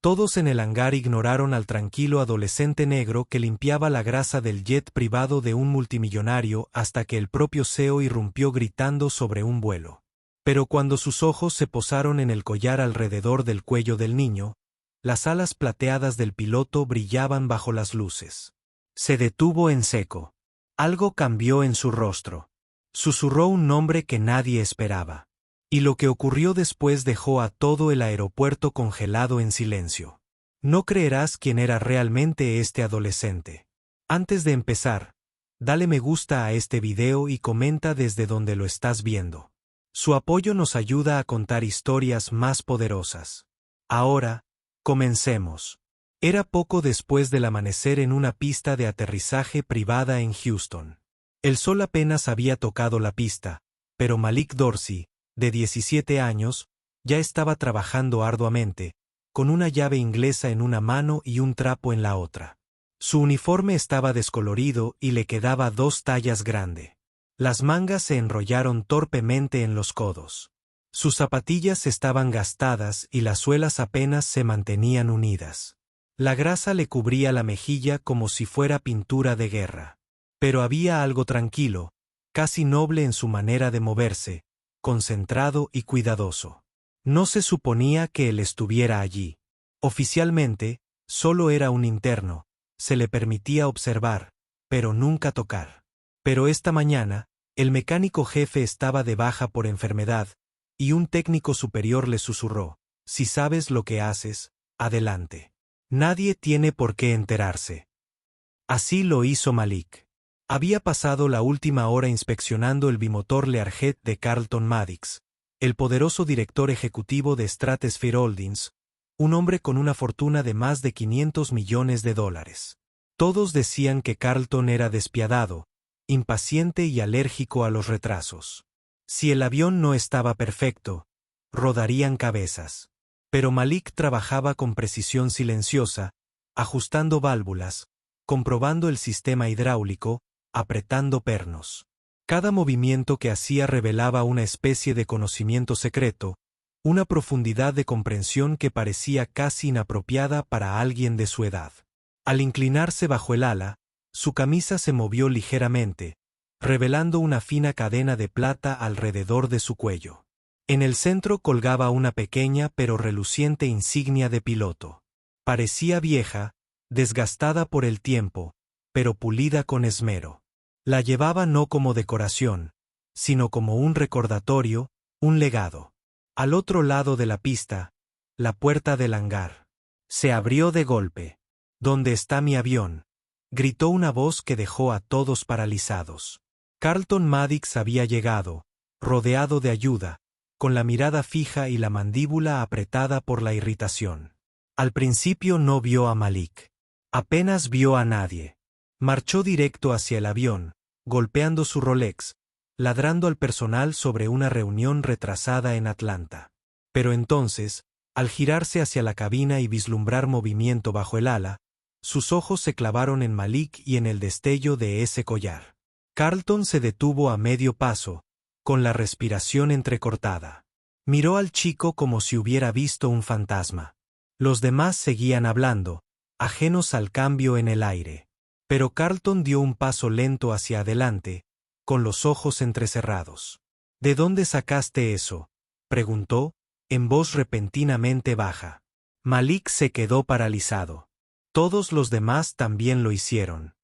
Todos en el hangar ignoraron al tranquilo adolescente negro que limpiaba la grasa del jet privado de un multimillonario hasta que el propio CEO irrumpió gritando sobre un vuelo. Pero cuando sus ojos se posaron en el collar alrededor del cuello del niño, las alas plateadas del piloto brillaban bajo las luces. Se detuvo en seco. Algo cambió en su rostro. Susurró un nombre que nadie esperaba. Y lo que ocurrió después dejó a todo el aeropuerto congelado en silencio. No creerás quién era realmente este adolescente. Antes de empezar, dale me gusta a este video y comenta desde donde lo estás viendo. Su apoyo nos ayuda a contar historias más poderosas. Ahora, comencemos. Era poco después del amanecer en una pista de aterrizaje privada en Houston. El sol apenas había tocado la pista, pero Malik Dorsey, de 17 años, ya estaba trabajando arduamente, con una llave inglesa en una mano y un trapo en la otra. Su uniforme estaba descolorido y le quedaba 2 tallas grande. Las mangas se enrollaron torpemente en los codos. Sus zapatillas estaban gastadas y las suelas apenas se mantenían unidas. La grasa le cubría la mejilla como si fuera pintura de guerra. Pero había algo tranquilo, casi noble en su manera de moverse, concentrado y cuidadoso. No se suponía que él estuviera allí. Oficialmente, solo era un interno, se le permitía observar, pero nunca tocar. Pero esta mañana, el mecánico jefe estaba de baja por enfermedad, y un técnico superior le susurró: si sabes lo que haces, adelante. Nadie tiene por qué enterarse. Así lo hizo Malik. Había pasado la última hora inspeccionando el bimotor Learjet de Carlton Maddox, el poderoso director ejecutivo de Stratosphere Holdings, un hombre con una fortuna de más de $500 millones. Todos decían que Carlton era despiadado, impaciente y alérgico a los retrasos. Si el avión no estaba perfecto, rodarían cabezas. Pero Malik trabajaba con precisión silenciosa, ajustando válvulas, comprobando el sistema hidráulico, apretando pernos. Cada movimiento que hacía revelaba una especie de conocimiento secreto, una profundidad de comprensión que parecía casi inapropiada para alguien de su edad. Al inclinarse bajo el ala, su camisa se movió ligeramente, revelando una fina cadena de plata alrededor de su cuello. En el centro colgaba una pequeña pero reluciente insignia de piloto. Parecía vieja, desgastada por el tiempo, pero pulida con esmero. La llevaba no como decoración, sino como un recordatorio, un legado. Al otro lado de la pista, la puerta del hangar se abrió de golpe. ¿Dónde está mi avión?, gritó una voz que dejó a todos paralizados. Carlton Maddox había llegado, rodeado de ayuda, con la mirada fija y la mandíbula apretada por la irritación. Al principio no vio a Malik. Apenas vio a nadie. Marchó directo hacia el avión, golpeando su Rolex, ladrando al personal sobre una reunión retrasada en Atlanta. Pero entonces, al girarse hacia la cabina y vislumbrar movimiento bajo el ala, sus ojos se clavaron en Malik y en el destello de ese collar. Carlton se detuvo a medio paso, con la respiración entrecortada. Miró al chico como si hubiera visto un fantasma. Los demás seguían hablando, ajenos al cambio en el aire. Pero Carlton dio un paso lento hacia adelante, con los ojos entrecerrados. ¿De dónde sacaste eso?, preguntó, en voz repentinamente baja. Malik se quedó paralizado. Todos los demás también lo hicieron.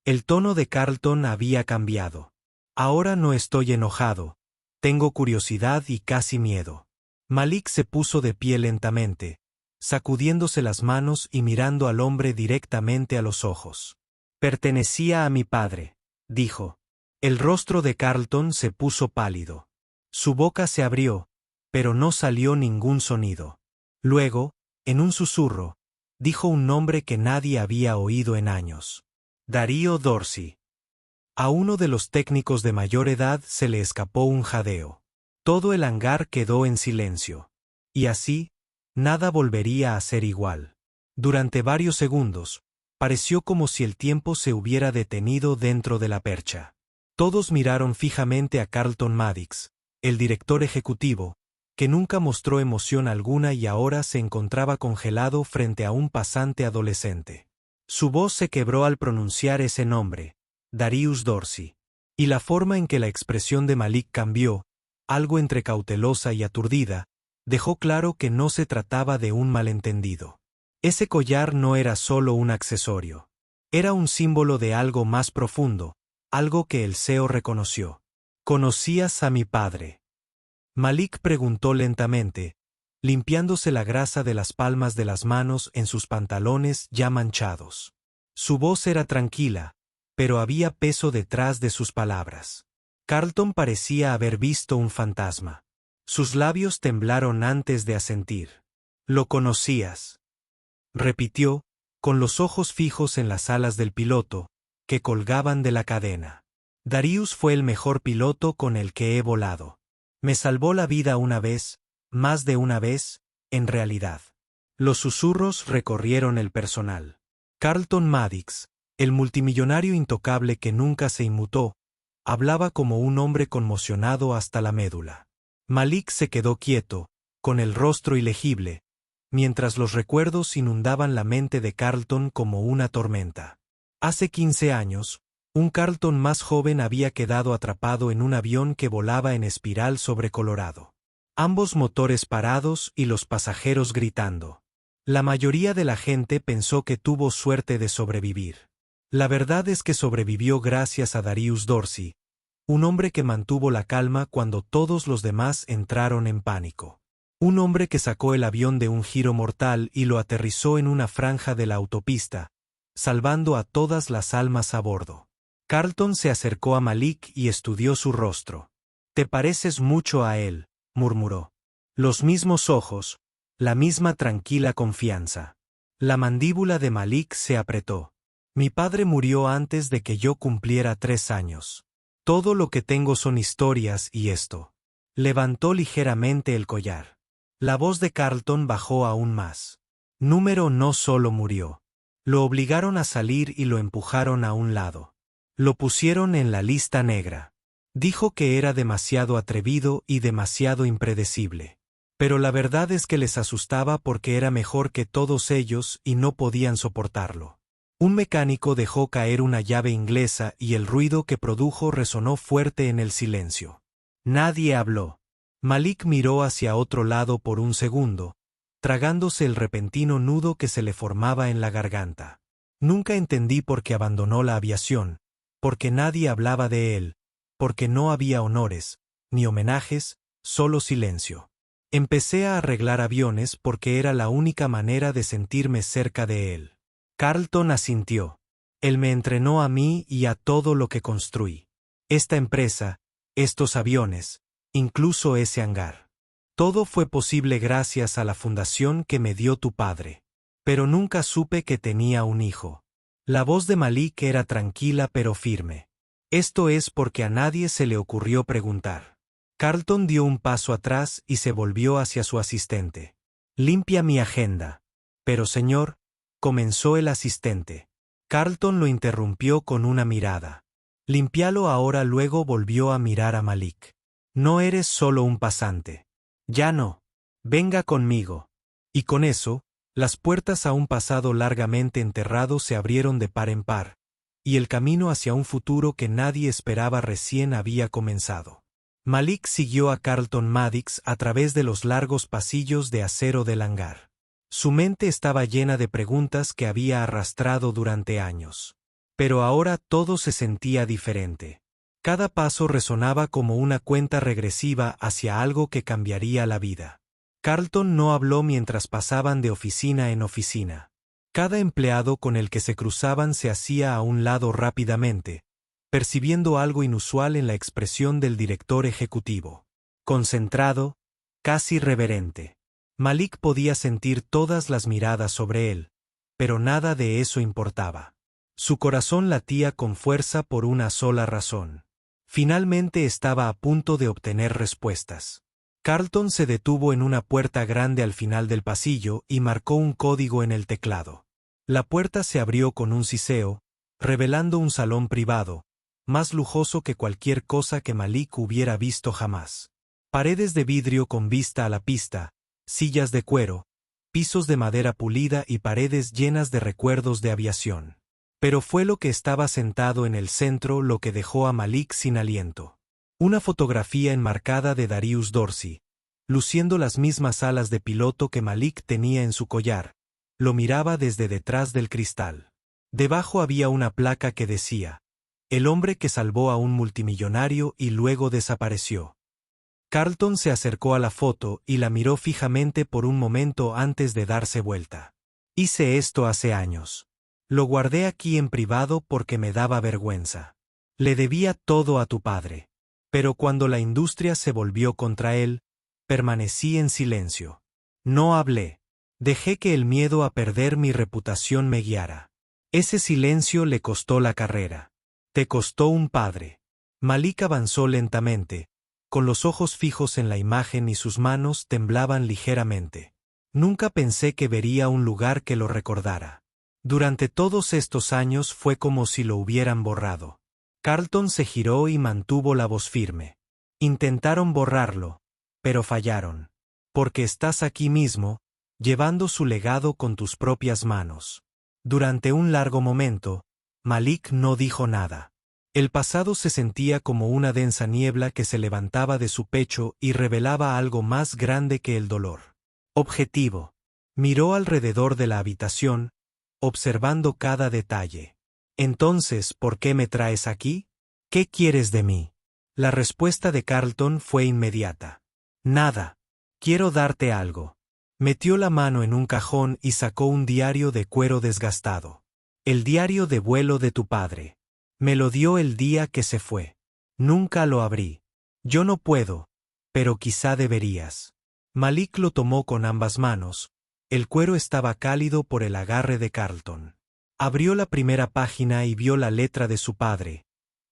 El tono de Carlton había cambiado. Ahora no estoy enojado, tengo curiosidad y casi miedo. Malik se puso de pie lentamente, sacudiéndose las manos y mirando al hombre directamente a los ojos. Pertenecía a mi padre, dijo. El rostro de Carlton se puso pálido. Su boca se abrió, pero no salió ningún sonido. Luego, en un susurro, dijo un nombre que nadie había oído en años. Darío Dorsey. A uno de los técnicos de mayor edad se le escapó un jadeo. Todo el hangar quedó en silencio. Y así, nada volvería a ser igual. Durante varios segundos, pareció como si el tiempo se hubiera detenido dentro de la percha. Todos miraron fijamente a Carlton Maddox, el director ejecutivo, que nunca mostró emoción alguna y ahora se encontraba congelado frente a un pasante adolescente. Su voz se quebró al pronunciar ese nombre, Darius Dorsey. Y la forma en que la expresión de Malik cambió, algo entre cautelosa y aturdida, dejó claro que no se trataba de un malentendido. Ese collar no era solo un accesorio. Era un símbolo de algo más profundo, algo que el CEO reconoció. ¿Conocías a mi padre? Malik preguntó lentamente, limpiándose la grasa de las palmas de las manos en sus pantalones ya manchados. Su voz era tranquila, pero había peso detrás de sus palabras. Carlton parecía haber visto un fantasma. Sus labios temblaron antes de asentir. «¿Lo conocías?», repitió, con los ojos fijos en las alas del piloto, que colgaban de la cadena. «Darius fue el mejor piloto con el que he volado. Me salvó la vida una vez, más de una vez, en realidad». Los susurros recorrieron el personal. Carlton Maddox, el multimillonario intocable que nunca se inmutó, hablaba como un hombre conmocionado hasta la médula. Malik se quedó quieto, con el rostro ilegible, mientras los recuerdos inundaban la mente de Carlton como una tormenta. Hace 15 años, un Carlton más joven había quedado atrapado en un avión que volaba en espiral sobre Colorado. Ambos motores parados y los pasajeros gritando. La mayoría de la gente pensó que tuvo suerte de sobrevivir. La verdad es que sobrevivió gracias a Darius Dorsey, un hombre que mantuvo la calma cuando todos los demás entraron en pánico. Un hombre que sacó el avión de un giro mortal y lo aterrizó en una franja de la autopista, salvando a todas las almas a bordo. Carlton se acercó a Malik y estudió su rostro. «Te pareces mucho a él», murmuró. Los mismos ojos, la misma tranquila confianza. La mandíbula de Malik se apretó. «Mi padre murió antes de que yo cumpliera 3 años. Todo lo que tengo son historias y esto». Levantó ligeramente el collar. La voz de Carlton bajó aún más. Número no solo murió. Lo obligaron a salir y lo empujaron a un lado. Lo pusieron en la lista negra. Dijo que era demasiado atrevido y demasiado impredecible. Pero la verdad es que les asustaba porque era mejor que todos ellos y no podían soportarlo. Un mecánico dejó caer una llave inglesa y el ruido que produjo resonó fuerte en el silencio. Nadie habló. Malik miró hacia otro lado por un segundo, tragándose el repentino nudo que se le formaba en la garganta. Nunca entendí por qué abandonó la aviación, porque nadie hablaba de él, porque no había honores, ni homenajes, solo silencio. Empecé a arreglar aviones porque era la única manera de sentirme cerca de él. Carlton asintió. Él me entrenó a mí y a todo lo que construí. Esta empresa, estos aviones, incluso ese hangar. Todo fue posible gracias a la fundación que me dio tu padre. Pero nunca supe que tenía un hijo. La voz de Malik era tranquila pero firme. Esto es porque a nadie se le ocurrió preguntar. Carlton dio un paso atrás y se volvió hacia su asistente. Limpia mi agenda. Pero señor, comenzó el asistente. Carlton lo interrumpió con una mirada. Limpialo ahora. Luego volvió a mirar a Malik. No eres solo un pasante. Ya no. Venga conmigo. Y con eso, las puertas a un pasado largamente enterrado se abrieron de par en par, y el camino hacia un futuro que nadie esperaba recién había comenzado. Malik siguió a Carlton Maddox a través de los largos pasillos de acero del hangar. Su mente estaba llena de preguntas que había arrastrado durante años. Pero ahora todo se sentía diferente. Cada paso resonaba como una cuenta regresiva hacia algo que cambiaría la vida. Carlton no habló mientras pasaban de oficina en oficina. Cada empleado con el que se cruzaban se hacía a un lado rápidamente, percibiendo algo inusual en la expresión del director ejecutivo. Concentrado, casi reverente. Malik podía sentir todas las miradas sobre él, pero nada de eso importaba. Su corazón latía con fuerza por una sola razón. Finalmente estaba a punto de obtener respuestas. Carlton se detuvo en una puerta grande al final del pasillo y marcó un código en el teclado. La puerta se abrió con un siseo, revelando un salón privado, más lujoso que cualquier cosa que Malik hubiera visto jamás. Paredes de vidrio con vista a la pista, sillas de cuero, pisos de madera pulida y paredes llenas de recuerdos de aviación. Pero fue lo que estaba sentado en el centro lo que dejó a Malik sin aliento. Una fotografía enmarcada de Darius Dorsey, luciendo las mismas alas de piloto que Malik tenía en su collar, lo miraba desde detrás del cristal. Debajo había una placa que decía: el hombre que salvó a un multimillonario y luego desapareció. Carlton se acercó a la foto y la miró fijamente por un momento antes de darse vuelta. Hice esto hace años. Lo guardé aquí en privado porque me daba vergüenza. Le debía todo a tu padre. Pero cuando la industria se volvió contra él, permanecí en silencio. No hablé. Dejé que el miedo a perder mi reputación me guiara. Ese silencio le costó la carrera. Te costó un padre. Malik avanzó lentamente, con los ojos fijos en la imagen y sus manos temblaban ligeramente. Nunca pensé que vería un lugar que lo recordara. Durante todos estos años fue como si lo hubieran borrado. Carlton se giró y mantuvo la voz firme. Intentaron borrarlo, pero fallaron. Porque estás aquí mismo, llevando su legado con tus propias manos. Durante un largo momento, Malik no dijo nada. El pasado se sentía como una densa niebla que se levantaba de su pecho y revelaba algo más grande que el dolor. Objetivo. Miró alrededor de la habitación, observando cada detalle. Entonces, ¿por qué me traes aquí? ¿Qué quieres de mí? La respuesta de Carlton fue inmediata. Nada. Quiero darte algo. Metió la mano en un cajón y sacó un diario de cuero desgastado. El diario de vuelo de tu padre. Me lo dio el día que se fue. Nunca lo abrí. Yo no puedo, pero quizá deberías. Malik lo tomó con ambas manos. El cuero estaba cálido por el agarre de Carlton. Abrió la primera página y vio la letra de su padre.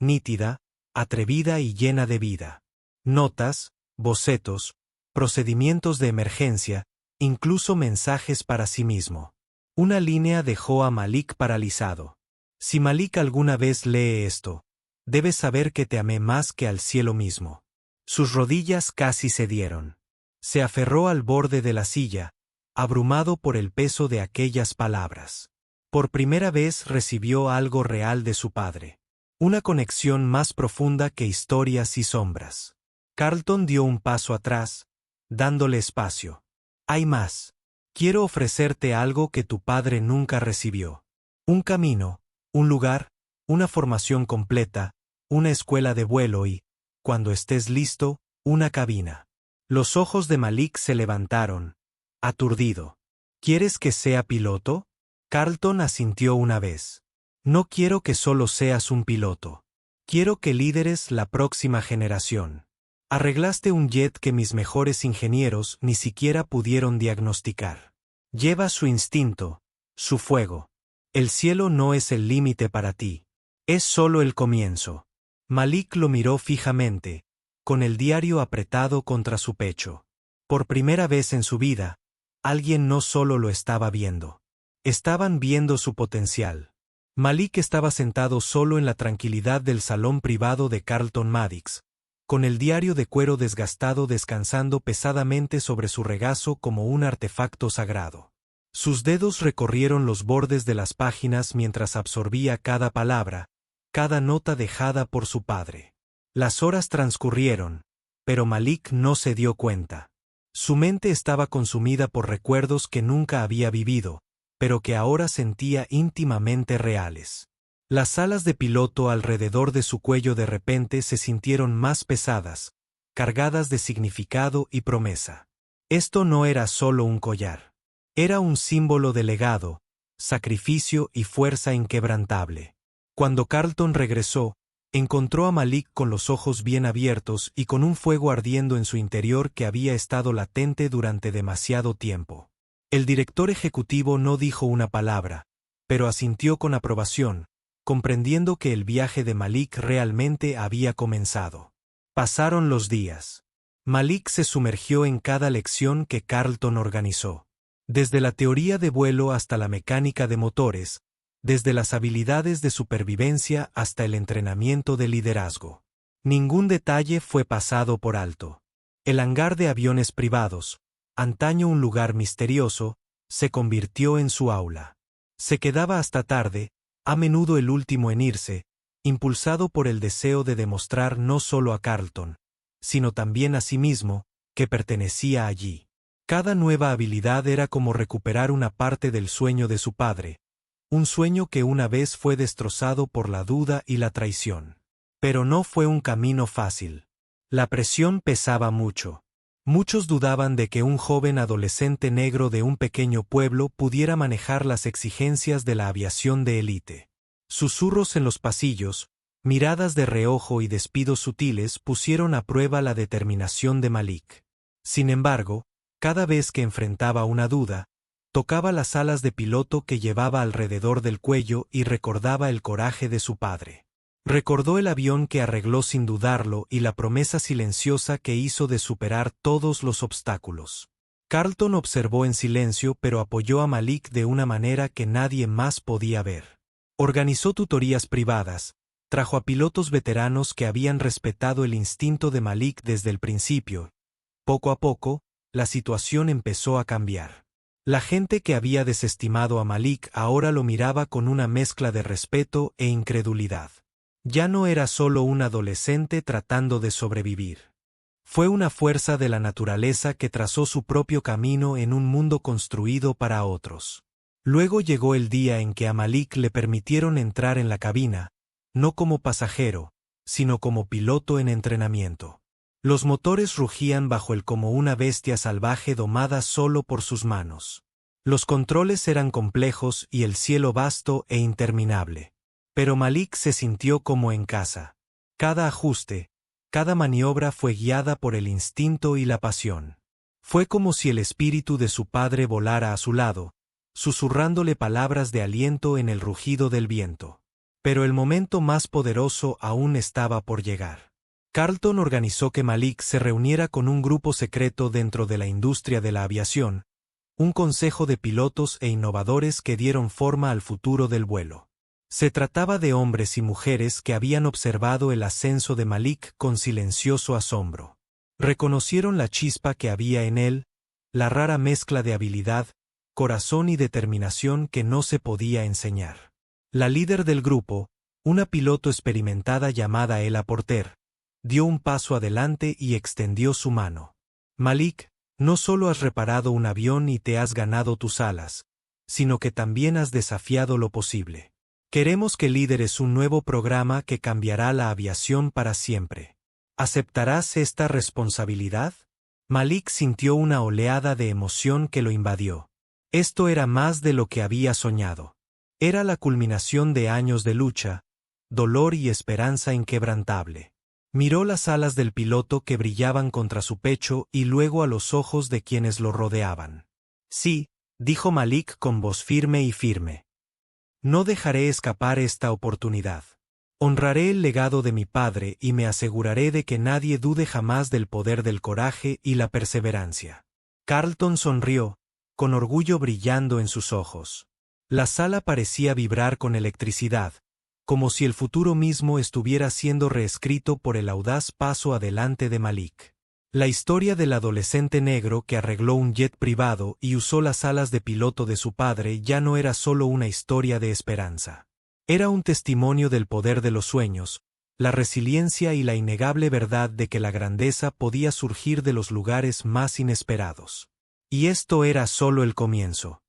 Nítida, atrevida y llena de vida. Notas, bocetos, procedimientos de emergencia, incluso mensajes para sí mismo. Una línea dejó a Malik paralizado. Si Malik alguna vez lee esto, debes saber que te amé más que al cielo mismo. Sus rodillas casi cedieron. Se aferró al borde de la silla, abrumado por el peso de aquellas palabras. Por primera vez recibió algo real de su padre. Una conexión más profunda que historias y sombras. Carlton dio un paso atrás, dándole espacio. Hay más. Quiero ofrecerte algo que tu padre nunca recibió. Un camino. Un lugar, una formación completa, una escuela de vuelo y, cuando estés listo, una cabina. Los ojos de Malik se levantaron, aturdido. ¿Quieres que sea piloto? Carlton asintió una vez. No quiero que solo seas un piloto. Quiero que lideres la próxima generación. Arreglaste un jet que mis mejores ingenieros ni siquiera pudieron diagnosticar. Lleva su instinto, su fuego. El cielo no es el límite para ti. Es solo el comienzo. Malik lo miró fijamente, con el diario apretado contra su pecho. Por primera vez en su vida, alguien no solo lo estaba viendo. Estaban viendo su potencial. Malik estaba sentado solo en la tranquilidad del salón privado de Carlton Maddox, con el diario de cuero desgastado descansando pesadamente sobre su regazo como un artefacto sagrado. Sus dedos recorrieron los bordes de las páginas mientras absorbía cada palabra, cada nota dejada por su padre. Las horas transcurrieron, pero Malik no se dio cuenta. Su mente estaba consumida por recuerdos que nunca había vivido, pero que ahora sentía íntimamente reales. Las alas de piloto alrededor de su cuello de repente se sintieron más pesadas, cargadas de significado y promesa. Esto no era solo un collar. Era un símbolo de legado, sacrificio y fuerza inquebrantable. Cuando Carlton regresó, encontró a Malik con los ojos bien abiertos y con un fuego ardiendo en su interior que había estado latente durante demasiado tiempo. El director ejecutivo no dijo una palabra, pero asintió con aprobación, comprendiendo que el viaje de Malik realmente había comenzado. Pasaron los días. Malik se sumergió en cada lección que Carlton organizó. Desde la teoría de vuelo hasta la mecánica de motores, desde las habilidades de supervivencia hasta el entrenamiento de liderazgo. Ningún detalle fue pasado por alto. El hangar de aviones privados, antaño un lugar misterioso, se convirtió en su aula. Se quedaba hasta tarde, a menudo el último en irse, impulsado por el deseo de demostrar no solo a Carlton, sino también a sí mismo, que pertenecía allí. Cada nueva habilidad era como recuperar una parte del sueño de su padre, un sueño que una vez fue destrozado por la duda y la traición. Pero no fue un camino fácil. La presión pesaba mucho. Muchos dudaban de que un joven adolescente negro de un pequeño pueblo pudiera manejar las exigencias de la aviación de élite. Susurros en los pasillos, miradas de reojo y despidos sutiles pusieron a prueba la determinación de Malik. Sin embargo, cada vez que enfrentaba una duda, tocaba las alas de piloto que llevaba alrededor del cuello y recordaba el coraje de su padre. Recordó el avión que arregló sin dudarlo y la promesa silenciosa que hizo de superar todos los obstáculos. Carlton observó en silencio pero apoyó a Malik de una manera que nadie más podía ver. Organizó tutorías privadas, trajo a pilotos veteranos que habían respetado el instinto de Malik desde el principio. Poco a poco, la situación empezó a cambiar. La gente que había desestimado a Malik ahora lo miraba con una mezcla de respeto e incredulidad. Ya no era solo un adolescente tratando de sobrevivir. Fue una fuerza de la naturaleza que trazó su propio camino en un mundo construido para otros. Luego llegó el día en que a Malik le permitieron entrar en la cabina, no como pasajero, sino como piloto en entrenamiento. Los motores rugían bajo él como una bestia salvaje domada solo por sus manos. Los controles eran complejos y el cielo vasto e interminable. Pero Malik se sintió como en casa. Cada ajuste, cada maniobra fue guiada por el instinto y la pasión. Fue como si el espíritu de su padre volara a su lado, susurrándole palabras de aliento en el rugido del viento. Pero el momento más poderoso aún estaba por llegar. Carlton organizó que Malik se reuniera con un grupo secreto dentro de la industria de la aviación, un consejo de pilotos e innovadores que dieron forma al futuro del vuelo. Se trataba de hombres y mujeres que habían observado el ascenso de Malik con silencioso asombro. Reconocieron la chispa que había en él, la rara mezcla de habilidad, corazón y determinación que no se podía enseñar. La líder del grupo, una piloto experimentada llamada Ella Porter, dio un paso adelante y extendió su mano. Malik, no solo has reparado un avión y te has ganado tus alas, sino que también has desafiado lo posible. Queremos que lideres un nuevo programa que cambiará la aviación para siempre. ¿Aceptarás esta responsabilidad? Malik sintió una oleada de emoción que lo invadió. Esto era más de lo que había soñado. Era la culminación de años de lucha, dolor y esperanza inquebrantable. Miró las alas del piloto que brillaban contra su pecho y luego a los ojos de quienes lo rodeaban. Sí, dijo Malik con voz firme y firme. No dejaré escapar esta oportunidad. Honraré el legado de mi padre y me aseguraré de que nadie dude jamás del poder del coraje y la perseverancia. Carlton sonrió, con orgullo brillando en sus ojos. La sala parecía vibrar con electricidad, como si el futuro mismo estuviera siendo reescrito por el audaz paso adelante de Malik. La historia del adolescente negro que arregló un jet privado y usó las alas de piloto de su padre ya no era solo una historia de esperanza. Era un testimonio del poder de los sueños, la resiliencia y la innegable verdad de que la grandeza podía surgir de los lugares más inesperados. Y esto era solo el comienzo.